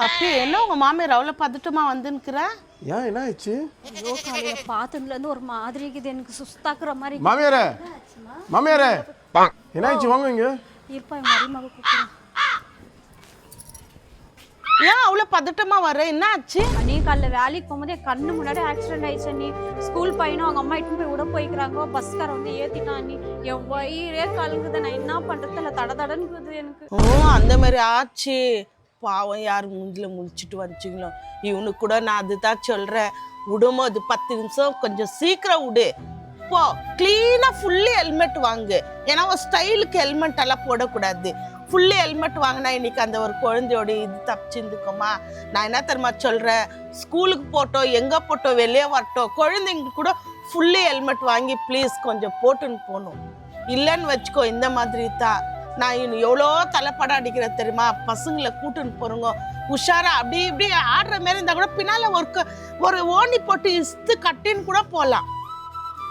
அப்போ என்ன உங்க மாமியார் அவ்வளோ பதட்டமா வந்துன்னுக்குறா? ஏன் என்ன ஆயிடுச்சு? ஐயோ காலையில் பார்த்ததுலேருந்து ஒரு மாதிரி இருக்குது, எனக்கு சுஸ்தாக்குற மாதிரி. மாமியாரே மாமியாரே என்ன ஆயிடுச்சு? வாங்க இங்க. இருப்பா என் மருமக கூப்பிடுறேன். ஏன் அவ்வளோ பதட்டமா வர? என்ன ஆச்சு? அண்ணி காலைல வேலைக்கு போகும்போது என் கண்ணு முன்னாடி ஆக்சிடென்ட் ஆயிடுச்சு அண்ணி. ஸ்கூல் பையனும் அவங்க அம்மா இட்டுன்னு போய் விட போய்க்கிறாங்க. பஸ்கார வந்து ஏற்றிட்டான் அண்ணி. என் வயிறே கலங்குது, நான் என்ன பண்ணுறது இல்லை, தடதடன்னுக்குது எனக்கு. ஓ அந்த மாதிரி ஆச்சு. பாவம் யார் மூஞ்சில் முழிச்சிட்டு வந்துச்சிங்களோ. இவனுக்கு கூட நான் அதுதான் சொல்கிறேன், விடும்போது 10 நிமிஷம் கொஞ்சம் சீக்கிரம் விடு. போ க்ளீனாக ஃபுல்லி ஹெல்மெட் வாங்கு. ஏன்னா ஒரு ஸ்டைலுக்கு ஹெல்மெட் எல்லாம் போடக்கூடாது. ஃபுல்லி ஹெல்மெட் வாங்கினா இன்னைக்கு அந்த ஒரு குழந்தையோட இது தப்பிச்சுருக்குமா. நான் என்ன தெரியுமா சொல்கிறேன், ஸ்கூலுக்கு போட்டோம் எங்கே போட்டோம் வெளியே வரட்டும், குழந்தைங்க கூட ஃபுல்லி ஹெல்மெட் வாங்கி ப்ளீஸ் கொஞ்சம் போட்டுன்னு போகணும். இல்லைன்னு வச்சுக்கோ இந்த மாதிரி தான். நான் இன்னும் எவ்வளோ தலைப்படம் அடிக்கிறேன் தெரியுமா. பசங்களை கூட்டுன்னு போகிறோங்க உஷாரா. அப்படி இப்படி ஆடுற மாரி இருந்தால் கூட பின்னால் ஒரு ஓனி போட்டு இஸ்து கட்டின்னு கூட போகலாம்.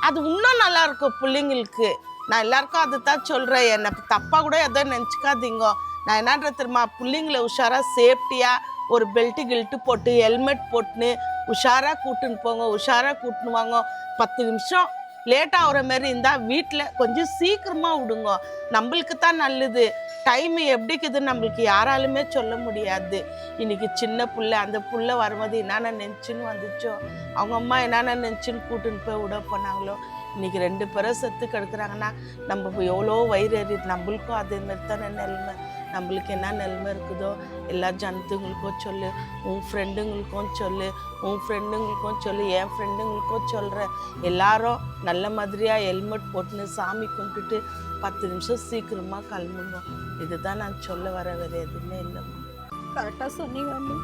அது இன்னும் நல்லா இருக்கும் பிள்ளைங்களுக்கு. நான் எல்லாருக்கும் அது தான் சொல்கிறேன், என்னை தப்பாக கூட எதோ நினச்சிக்காதீங்க. நான் என்னன்ற தெரியுமா, பிள்ளைங்களை உஷாராக சேஃப்டியாக ஒரு கில்ட்டு போட்டு ஹெல்மெட் போட்டுன்னு உஷாராக கூட்டுன்னு போங்க, உஷாராக கூட்டுன்னு வாங்க. 10 நிமிஷம் லேட்டாக ஆகிற மாரி இருந்தால் வீட்டில் கொஞ்சம் சீக்கிரமாக விடுங்க. நம்மளுக்கு தான் நல்லது. டைமு எப்படி இருக்குதுன்னு நம்மளுக்கு யாராலுமே சொல்ல முடியாது. இன்றைக்கி சின்ன புள்ள, அந்த புள்ள வரும்போது என்னென்ன நினச்சின்னு வந்துச்சோ, அவங்க அம்மா என்னென்ன நினச்சின்னு கூட்டுன்னு போய் விட போனாங்களோ. இன்றைக்கி 2 பேரும் செத்து கிடக்குறாங்கன்னா நம்ம எவ்வளோ வயிறு எறியுது. நம்மளுக்கும் அதேமாரி தானே நிலைமை. நம்மளுக்கு என்ன நிலைமை இருக்குதோ எல்லா ஜனத்துங்களுக்கும் சொல்லு, உன் ஃப்ரெண்டுங்களுக்கும் சொல்லு, உன் ஃப்ரெண்டுங்களுக்கும் சொல்லு, என் ஃப்ரெண்டுங்களுக்கும் சொல்கிறேன். எல்லாரும் நல்ல மாதிரியாக ஹெல்மெட் போட்டுன்னு சாமி கும்பிட்டுட்டு 10 நிமிஷம் சீக்கிரமாக கிளம்புங்க. இதுதான் நான் சொல்ல வர வேறு எதுவுமே இல்லைம்மா. கரெக்டாக சொன்னீங்க அண்ணி.